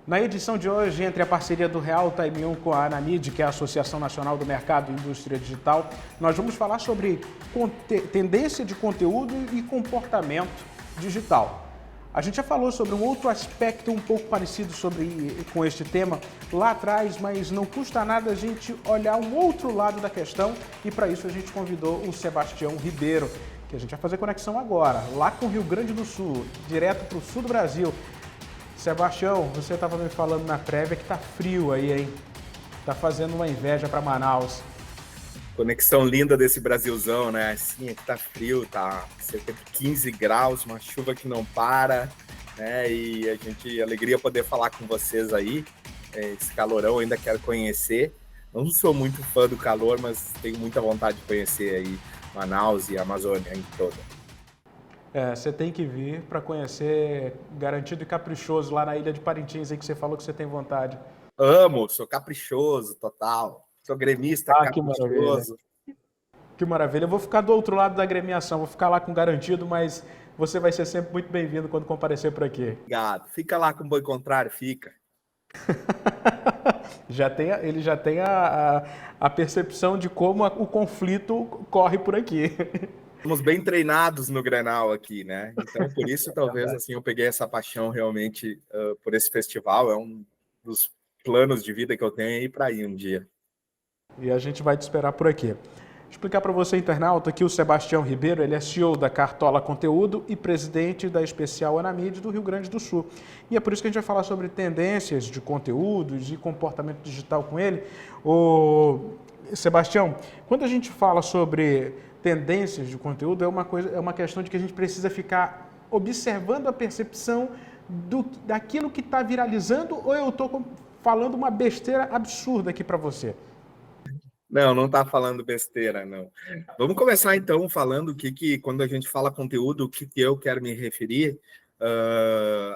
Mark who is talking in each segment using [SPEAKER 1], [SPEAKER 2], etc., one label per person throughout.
[SPEAKER 1] Na edição de hoje, entre a parceria do Real Time 1 com a ANAMID, que é a Associação Nacional do Mercado e Indústria Digital, nós vamos falar sobre tendência de conteúdo e comportamento digital. A gente já falou sobre um outro aspecto um pouco parecido com este tema lá atrás, mas não custa nada a gente olhar um outro lado da questão e para isso a gente convidou o Sebastião Ribeiro, que a gente vai fazer conexão agora, lá com o Rio Grande do Sul, direto para o sul do Brasil. Sebastião, você estava me falando na prévia que tá frio aí, hein? Tá fazendo uma inveja para Manaus.
[SPEAKER 2] Conexão linda desse Brasilzão, né? Sim, aqui tá frio, tá cerca de 15 graus, uma chuva que não para, né? E alegria poder falar com vocês aí. Esse calorão eu ainda quero conhecer. Não sou muito fã do calor, mas tenho muita vontade de conhecer aí Manaus e a Amazônia em toda.
[SPEAKER 1] Você tem que vir para conhecer Garantido e Caprichoso lá na Ilha de Parintins, aí que você falou que você tem vontade.
[SPEAKER 2] Amo, sou caprichoso, total. Sou gremista caprichoso.
[SPEAKER 1] Que maravilha. Eu vou ficar do outro lado da agremiação, vou ficar lá com Garantido, mas você vai ser sempre muito bem-vindo quando comparecer por aqui.
[SPEAKER 2] Obrigado. Fica lá com o boi contrário, fica.
[SPEAKER 1] Ele já tem a percepção de como o conflito corre por aqui.
[SPEAKER 2] Somos bem treinados no Grenal aqui, né? Então, por isso, talvez, assim, eu peguei essa paixão realmente por esse festival. É um dos planos de vida que eu tenho aí para ir um dia.
[SPEAKER 1] E a gente vai te esperar por aqui. Explicar para você, internauta, que o Sebastião Ribeiro ele é CEO da Cartola Conteúdo e presidente da Especial ANAMID do Rio Grande do Sul. E é por isso que a gente vai falar sobre tendências de conteúdos e comportamento digital com ele. Sebastião, quando a gente fala sobre tendências de conteúdo, é uma questão de que a gente precisa ficar observando a percepção daquilo que está viralizando, ou eu estou falando uma besteira absurda aqui para você?
[SPEAKER 2] Não está falando besteira, não. Vamos começar, então, falando que quando a gente fala conteúdo, o que eu quero me referir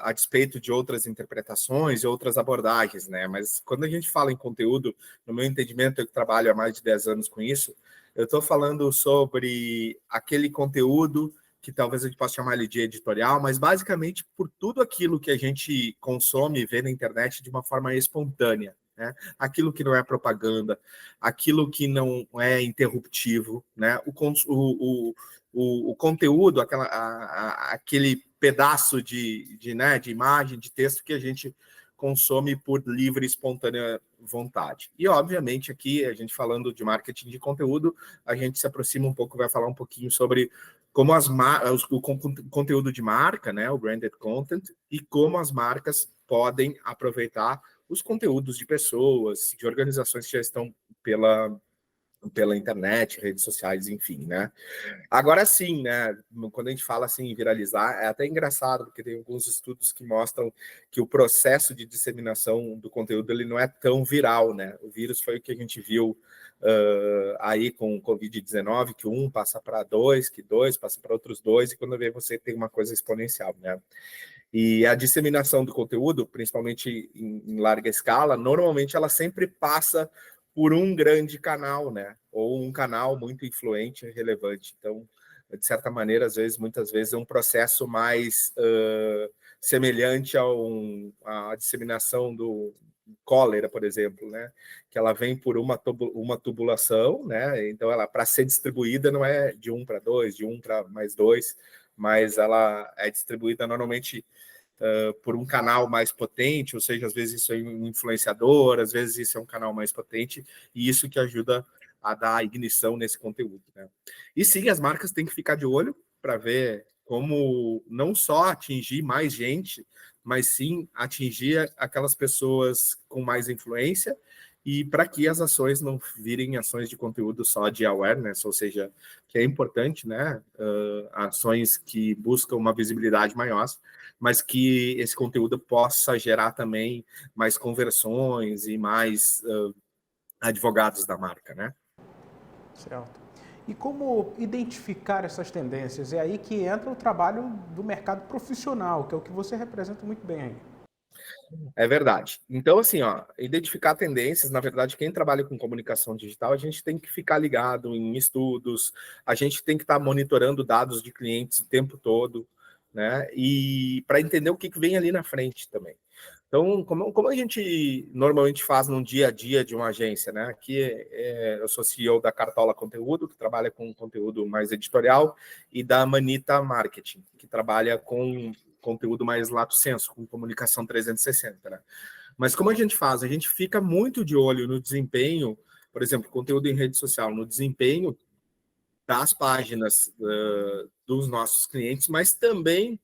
[SPEAKER 2] a despeito de outras interpretações e outras abordagens, né? Mas quando a gente fala em conteúdo, no meu entendimento, eu trabalho há mais de 10 anos com isso, eu estou falando sobre aquele conteúdo que talvez a gente possa chamar ele de editorial, mas basicamente por tudo aquilo que a gente consome e vê na internet de uma forma espontânea. Né? Aquilo que não é propaganda, aquilo que não é interruptivo, né? O conteúdo, aquele pedaço de imagem, de texto que a gente consome por livre e espontânea vontade. E, obviamente, aqui, a gente falando de marketing de conteúdo, a gente se aproxima um pouco, vai falar um pouquinho sobre como o conteúdo de marca, né, o branded content, e como as marcas podem aproveitar os conteúdos de pessoas, de organizações que já estão pela internet, redes sociais, enfim, né? Agora sim, né? Quando a gente fala assim em viralizar, é até engraçado, porque tem alguns estudos que mostram que o processo de disseminação do conteúdo ele não é tão viral, né? O vírus foi o que a gente viu aí com o Covid-19, que um passa para dois, que dois passa para outros dois, e quando vê você tem uma coisa exponencial, né? E a disseminação do conteúdo, principalmente em larga escala, normalmente ela sempre passa por um grande canal, né? Ou um canal muito influente e relevante. Então, de certa maneira, muitas vezes, é um processo mais semelhante à disseminação do cólera, por exemplo, né? Que ela vem por uma tubulação, né? Então, ela para ser distribuída não é de 1 para 2, de 1 para mais 2, mas ela é distribuída normalmente por um canal mais potente, ou seja, às vezes isso é um influenciador, às vezes isso é um canal mais potente, e isso que ajuda a dar ignição nesse conteúdo. Né? E sim, as marcas têm que ficar de olho para ver como não só atingir mais gente, mas sim atingir aquelas pessoas com mais influência, e para que as ações não virem ações de conteúdo só de awareness, ou seja, que é importante, né? Ações que buscam uma visibilidade maior, mas que esse conteúdo possa gerar também mais conversões e mais advogados da marca, né?
[SPEAKER 1] Certo. E como identificar essas tendências? É aí que entra o trabalho do mercado profissional, que é o que você representa muito bem aí.
[SPEAKER 2] É verdade. Então, assim, identificar tendências, na verdade, quem trabalha com comunicação digital, a gente tem que ficar ligado em estudos, a gente tem que estar monitorando dados de clientes o tempo todo, né? E para entender o que vem ali na frente também. Então, como a gente normalmente faz no dia a dia de uma agência, né? Aqui eu sou CEO da Cartola Conteúdo, que trabalha com conteúdo mais editorial, e da Manita Marketing, que trabalha com conteúdo mais lato sensu, com comunicação 360, né? Mas como a gente faz? A gente fica muito de olho no desempenho, por exemplo, conteúdo em rede social, no desempenho das páginas dos nossos clientes, mas também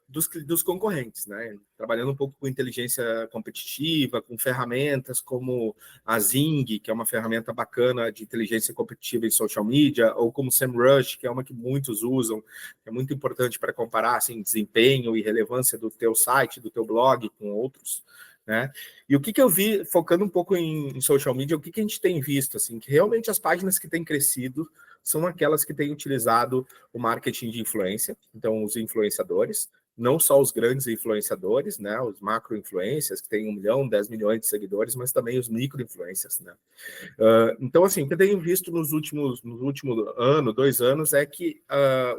[SPEAKER 2] dos concorrentes, né? Trabalhando um pouco com inteligência competitiva, com ferramentas como a Zing, que é uma ferramenta bacana de inteligência competitiva em social media, ou como SEMrush, que é uma que muitos usam, que é muito importante para comparar assim, desempenho e relevância do teu site, do teu blog com outros, né? E o que eu vi, focando um pouco em social media, o que a gente tem visto, assim, que realmente as páginas que têm crescido são aquelas que têm utilizado o marketing de influência, então os influenciadores, não só os grandes influenciadores, né, os macro-influencers, que têm 1 milhão, 10 milhões de seguidores, mas também os micro-influencers, né. Então, assim, o que eu tenho visto nos últimos ano, 2 anos, é que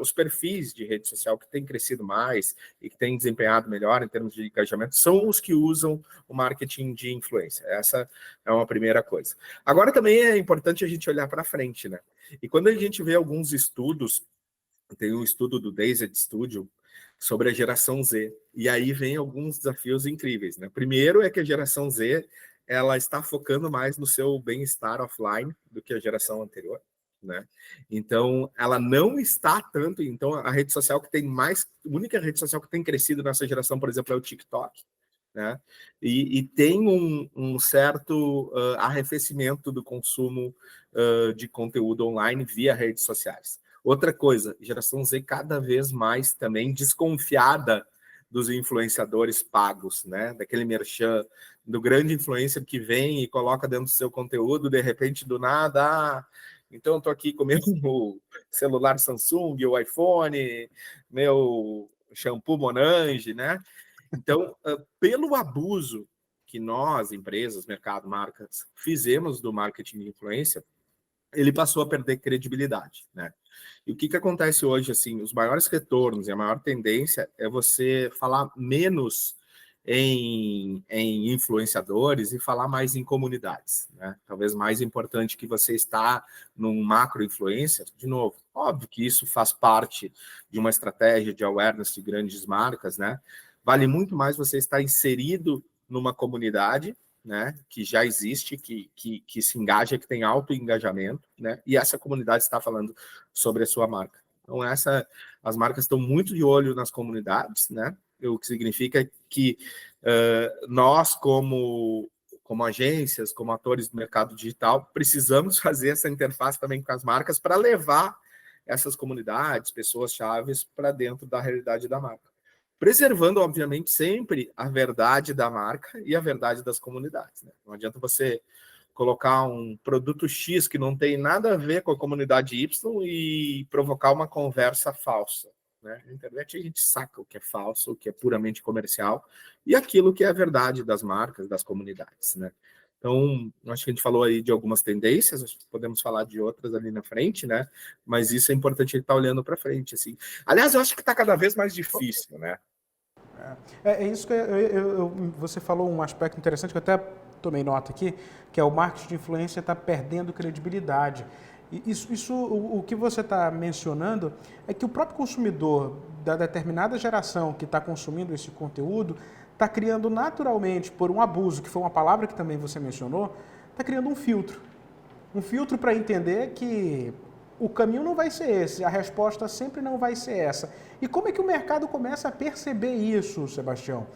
[SPEAKER 2] os perfis de rede social que têm crescido mais e que têm desempenhado melhor em termos de engajamento são os que usam o marketing de influência. Essa é uma primeira coisa. Agora, também é importante a gente olhar para frente, né? E quando a gente vê alguns estudos, tem um estudo do Dazed Studio sobre a geração Z, e aí vem alguns desafios incríveis, né? Primeiro é que a geração Z, ela está focando mais no seu bem-estar offline do que a geração anterior, né? Então, ela não está tanto, então a rede social que tem mais, a única rede social que tem crescido nessa geração, por exemplo, é o TikTok, né? E tem um certo arrefecimento do consumo de conteúdo online via redes sociais. Outra coisa, geração Z cada vez mais também desconfiada dos influenciadores pagos, né? Daquele merchan, do grande influencer que vem e coloca dentro do seu conteúdo, de repente, do nada, então eu tô aqui com meu celular Samsung, o iPhone, meu shampoo Monange, né? Então, pelo abuso que nós, empresas, mercado, marcas, fizemos do marketing de influência, ele passou a perder credibilidade, né? E o que acontece hoje, assim, os maiores retornos e a maior tendência é você falar menos em influenciadores e falar mais em comunidades, né? Talvez mais importante que você está num macro influencer, de novo, óbvio que isso faz parte de uma estratégia de awareness de grandes marcas, né? Vale muito mais você estar inserido numa comunidade, né, que já existe, que se engaja, que tem alto engajamento, né, e essa comunidade está falando sobre a sua marca. Então, as marcas estão muito de olho nas comunidades, né, o que significa que nós, como agências, como atores do mercado digital, precisamos fazer essa interface também com as marcas para levar essas comunidades, pessoas chaves, para dentro da realidade da marca, preservando, obviamente, sempre a verdade da marca e a verdade das comunidades, né? Não adianta você colocar um produto X que não tem nada a ver com a comunidade Y e provocar uma conversa falsa, né? Na internet a gente saca o que é falso, o que é puramente comercial e aquilo que é a verdade das marcas, das comunidades, né? Então, acho que a gente falou aí de algumas tendências, acho que podemos falar de outras ali na frente, né? Mas isso é importante estar olhando para frente, assim. Aliás, eu acho que está cada vez mais difícil, né?
[SPEAKER 1] É isso que você falou um aspecto interessante que eu até tomei nota aqui, que é o marketing de influência está perdendo credibilidade. E o que você está mencionando é que o próprio consumidor da determinada geração que está consumindo esse conteúdo está criando naturalmente, por um abuso, que foi uma palavra que também você mencionou, está criando um filtro. Um filtro para entender que o caminho não vai ser esse, a resposta sempre não vai ser essa. E como é que o mercado começa a perceber isso, Sebastião?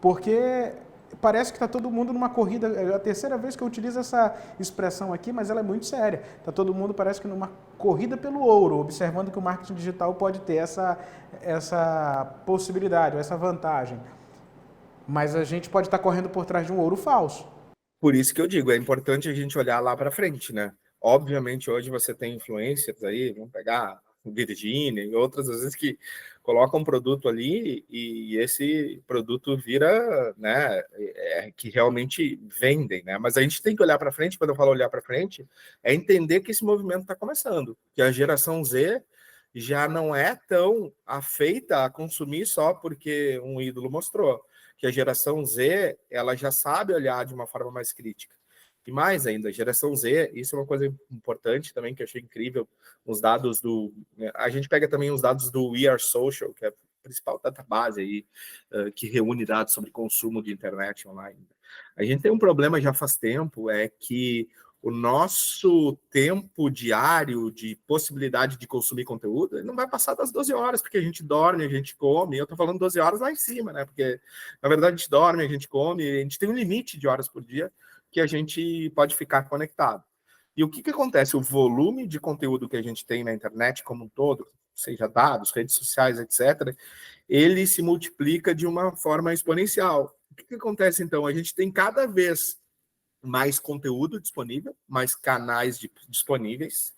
[SPEAKER 1] Porque parece que está todo mundo numa corrida, é a terceira vez que eu utilizo essa expressão aqui, mas ela é muito séria. Está todo mundo, parece que numa corrida pelo ouro, observando que o marketing digital pode ter essa possibilidade, essa vantagem. Mas a gente pode estar correndo por trás de um ouro falso.
[SPEAKER 2] Por isso que eu digo, é importante a gente olhar lá para frente, né? Obviamente, hoje você tem influencers aí, vamos pegar Virginia e outras, às vezes, que colocam um produto ali e esse produto vira, né, que realmente vendem, né? Mas a gente tem que olhar para frente, quando eu falo olhar para frente, é entender que esse movimento está começando, que a geração Z já não é tão afeita a consumir só porque um ídolo mostrou, que a geração Z, ela já sabe olhar de uma forma mais crítica. E mais ainda, a geração Z, isso é uma coisa importante também, que eu achei incrível, os dados do... A gente pega também os dados do We Are Social, que é a principal database aí, que reúne dados sobre consumo de internet online. A gente tem um problema já faz tempo, é que o nosso tempo diário de possibilidade de consumir conteúdo ele não vai passar das 12 horas, porque a gente dorme, a gente come. Eu estou falando 12 horas lá em cima, né? Porque, na verdade, a gente dorme, a gente come, a gente tem um limite de horas por dia que a gente pode ficar conectado. E o que acontece? O volume de conteúdo que a gente tem na internet como um todo, seja dados, redes sociais, etc., ele se multiplica de uma forma exponencial. O que acontece, então? A gente tem cada vez mais conteúdo disponível, mais canais disponíveis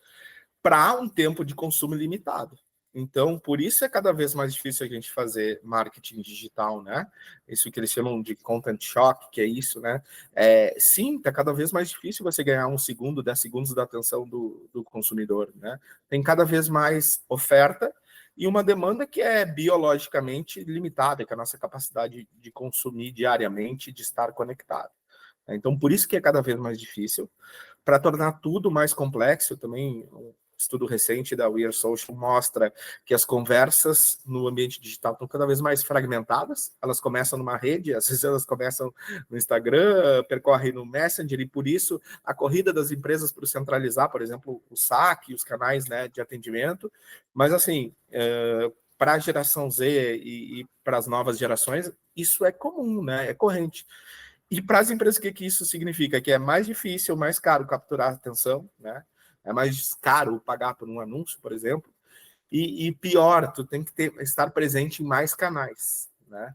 [SPEAKER 2] para um tempo de consumo limitado. Então, por isso é cada vez mais difícil a gente fazer marketing digital, né? Isso que eles chamam de content shock, que é isso, né? Sim, está cada vez mais difícil você ganhar 1 segundo, 10 segundos da atenção do consumidor, né? Tem cada vez mais oferta e uma demanda que é biologicamente limitada, que é a nossa capacidade de consumir diariamente, de estar conectado. Então, por isso que é cada vez mais difícil. Para tornar tudo mais complexo, também um estudo recente da We Are Social mostra que as conversas no ambiente digital estão cada vez mais fragmentadas. Elas começam numa rede, às vezes elas começam no Instagram, percorrem no Messenger, e por isso a corrida das empresas para centralizar, por exemplo, o saque, os canais, né, de atendimento. Mas, assim, para a geração Z e para as novas gerações, isso é comum, né, é corrente. E para as empresas, o que isso significa? Que é mais difícil, mais caro capturar a atenção, né? É mais caro pagar por um anúncio, por exemplo. E pior, tu tem que estar presente em mais canais, né?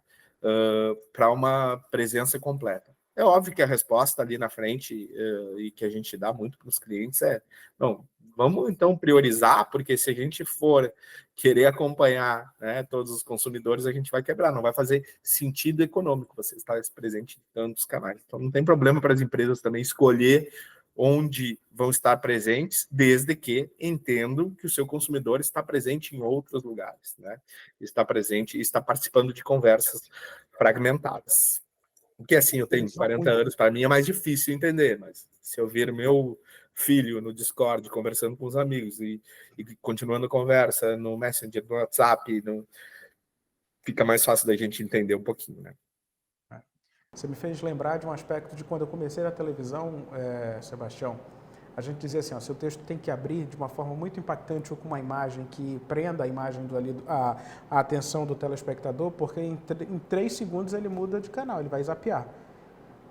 [SPEAKER 2] Para uma presença completa. É óbvio que a resposta ali na frente e que a gente dá muito para os clientes não, vamos então priorizar, porque se a gente for querer acompanhar, né, todos os consumidores, a gente vai quebrar, não vai fazer sentido econômico você estar presente em tantos canais. Então não tem problema para as empresas também escolher onde vão estar presentes, desde que entendam que o seu consumidor está presente em outros lugares, né? Está presente e está participando de conversas fragmentadas. Porque assim, eu tenho 40 anos, para mim é mais difícil entender, mas se eu vir meu filho no Discord conversando com os amigos e continuando a conversa no Messenger, no WhatsApp, fica mais fácil da gente entender um pouquinho, né?
[SPEAKER 1] Você me fez lembrar de um aspecto de quando eu comecei na televisão, Sebastião. A gente dizia assim, seu texto tem que abrir de uma forma muito impactante ou com uma imagem que prenda a imagem a atenção do telespectador, porque em 3 segundos ele muda de canal, ele vai zapear.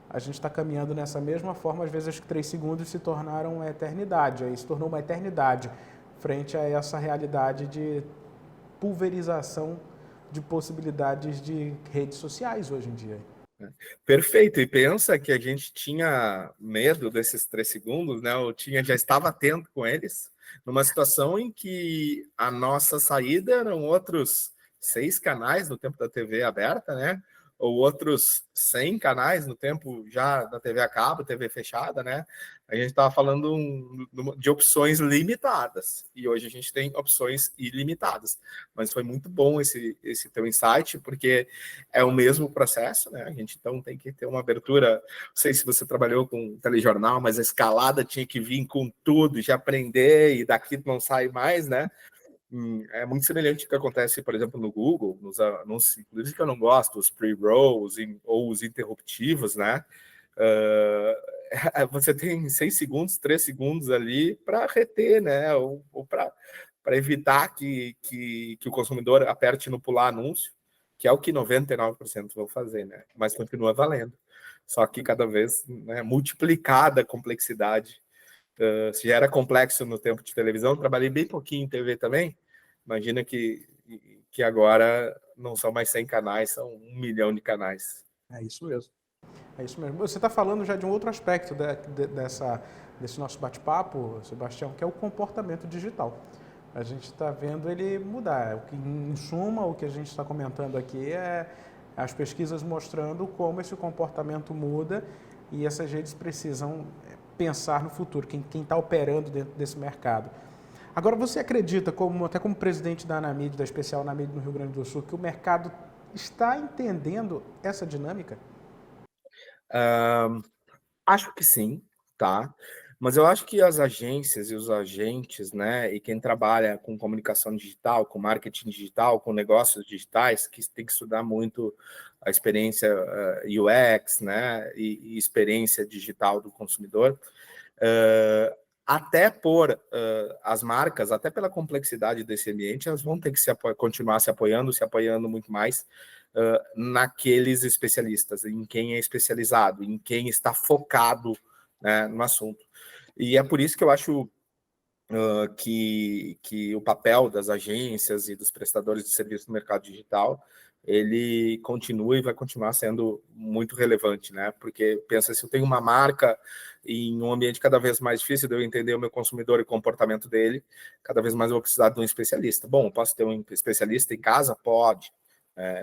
[SPEAKER 1] A gente está caminhando nessa mesma forma, às vezes 3 segundos se tornaram uma eternidade, aí se tornou uma eternidade frente a essa realidade de pulverização de possibilidades de redes sociais hoje em dia.
[SPEAKER 2] Perfeito, e pensa que a gente tinha medo desses 3 segundos, né? Já estava atento com eles, numa situação em que a nossa saída eram outros 6 canais no tempo da TV aberta, né? Ou outros 100 canais no tempo já da TV a cabo, TV fechada, né? A gente estava falando de opções limitadas, e hoje a gente tem opções ilimitadas. Mas foi muito bom esse teu insight, porque é o mesmo processo, né? A gente então tem que ter uma abertura. Não sei se você trabalhou com telejornal, mas a escalada tinha que vir com tudo, já aprender, e daqui não sai mais, né? É muito semelhante ao que acontece, por exemplo, no Google, nos anúncios, inclusive que eu não gosto, os pre-rolls ou os interruptivos, né? Você tem 6 segundos, 3 segundos ali para reter, né? Ou para evitar que o consumidor aperte no pular anúncio, que é o que 99% vão fazer, né? Mas continua valendo. Só que cada vez, né, multiplicada a complexidade. Se já era complexo no tempo de televisão, trabalhei bem pouquinho em TV também. Imagina que agora não são mais 100 canais, são 1 milhão de canais.
[SPEAKER 1] É isso mesmo. É isso mesmo. Você está falando já de um outro aspecto desse nosso bate-papo, Sebastião, que é o comportamento digital. A gente está vendo ele mudar. Em suma, o que a gente está comentando aqui é as pesquisas mostrando como esse comportamento muda e essas redes precisam pensar no futuro, quem está operando dentro desse mercado. Agora, você acredita, até como presidente da Anamid, da Especial Anamid no Rio Grande do Sul, que o mercado está entendendo essa dinâmica?
[SPEAKER 2] Ah, acho que sim, tá? Mas eu acho que as agências e os agentes, né, e quem trabalha com comunicação digital, com marketing digital, com negócios digitais, que tem que estudar muito a experiência UX, né, e experiência digital do consumidor, até por as marcas, até pela complexidade desse ambiente, elas vão ter que continuar se apoiando muito mais naqueles especialistas, em quem é especializado, em quem está focado, né, no assunto. E é por isso que eu acho que o papel das agências e dos prestadores de serviço no mercado digital, ele continua e vai continuar sendo muito relevante, né? Porque pensa, se eu tenho uma marca em um ambiente cada vez mais difícil de eu entender o meu consumidor e o comportamento dele, cada vez mais eu vou precisar de um especialista. Bom, posso ter um especialista em casa? Pode.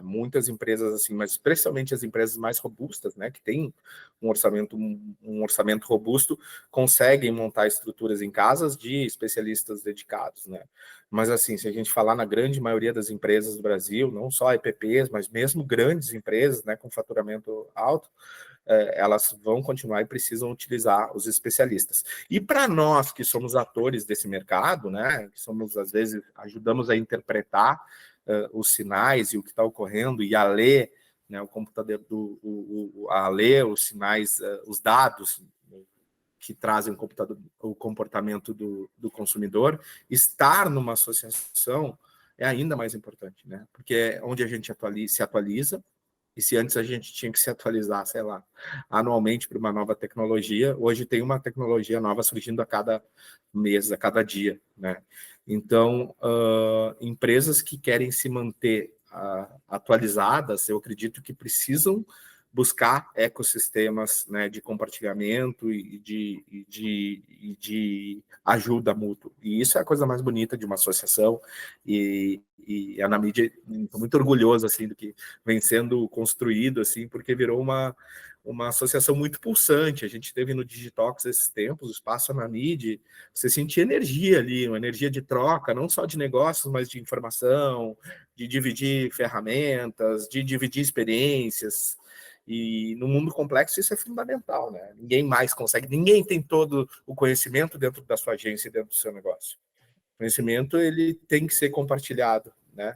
[SPEAKER 2] Muitas empresas assim, mas especialmente as empresas mais robustas, né, que têm um orçamento robusto, conseguem montar estruturas em casas de especialistas dedicados, né? Mas assim, se a gente falar na grande maioria das empresas do Brasil, não só EPPs, mas mesmo grandes empresas, né, com faturamento alto, elas vão continuar e precisam utilizar os especialistas. E para nós que somos atores desse mercado, né, que somos às vezes ajudamos a interpretar os sinais e o que está ocorrendo e a ler, né, o computador a ler os sinais, os dados que trazem o comportamento do consumidor, estar numa associação é ainda mais importante, né? Porque é onde a gente se atualiza, e se antes a gente tinha que se atualizar, sei lá, anualmente para uma nova tecnologia, hoje tem uma tecnologia nova surgindo a cada mês, a cada dia, né? Então, empresas que querem se manter atualizadas, eu acredito que precisam buscar ecossistemas, né, de compartilhamento e de ajuda mútua. E isso é a coisa mais bonita de uma associação, e a Anamídia, estou muito orgulhoso assim, do que vem sendo construído, assim, porque virou uma associação muito pulsante. A gente teve no Digitox esses tempos, o espaço Anamídia, você sentia energia ali, uma energia de troca, não só de negócios, mas de informação, de dividir ferramentas, de dividir experiências. E no mundo complexo isso é fundamental, né? Ninguém mais consegue, ninguém tem todo o conhecimento dentro da sua agência e dentro do seu negócio. O conhecimento, ele tem que ser compartilhado, né?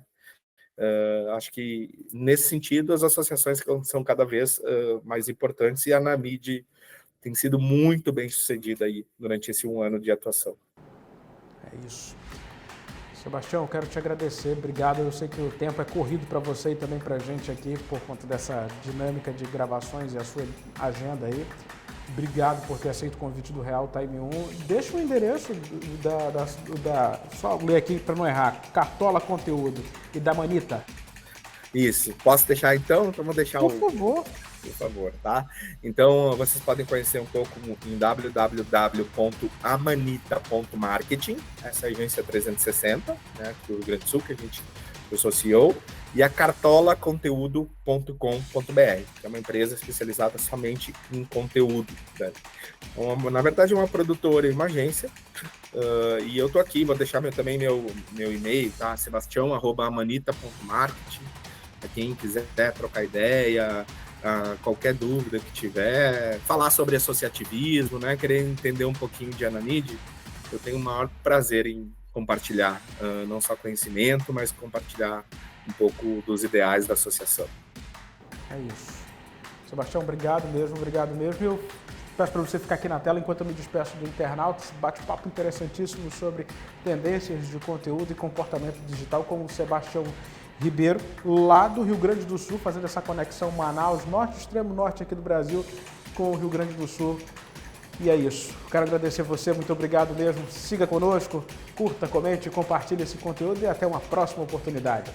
[SPEAKER 2] Acho que nesse sentido as associações são cada vez mais importantes, e a Anamídia tem sido muito bem sucedida aí durante esse 1 ano de atuação.
[SPEAKER 1] É isso. Sebastião, quero te agradecer, obrigado. Eu sei que o tempo é corrido para você e também para a gente aqui, por conta dessa dinâmica de gravações e a sua agenda aí. Obrigado por ter aceito o convite do Real Time 1. Deixa o endereço só ler aqui para não errar, Cartola Conteúdo e da Manita.
[SPEAKER 2] Isso, posso deixar então? Então vou deixar
[SPEAKER 1] Por favor.
[SPEAKER 2] Por favor, tá? Então, vocês podem conhecer um pouco em www.amanita.marketing, essa agência 360, né, do Rio Grande do Sul, que eu sou CEO, e a cartolaconteúdo.com.br, que é uma empresa especializada somente em conteúdo, né? Então, na verdade, é uma produtora e uma agência, e eu tô aqui, vou deixar também meu e-mail, tá? sebastião@amanita.marketing, para quem quiser trocar ideia, qualquer dúvida que tiver, falar sobre associativismo, né, querer entender um pouquinho de Anamídia, eu tenho o maior prazer em compartilhar, não só conhecimento, mas compartilhar um pouco dos ideais da associação.
[SPEAKER 1] É isso. Sebastião, obrigado mesmo. Eu peço para você ficar aqui na tela enquanto eu me despeço do internauta, esse bate-papo interessantíssimo sobre tendências de conteúdo e comportamento digital com o Sebastião Ribeiro, lá do Rio Grande do Sul, fazendo essa conexão Manaus, norte, extremo norte aqui do Brasil, com o Rio Grande do Sul. E é isso. Quero agradecer você, muito obrigado mesmo. Siga conosco, curta, comente, compartilhe esse conteúdo e até uma próxima oportunidade.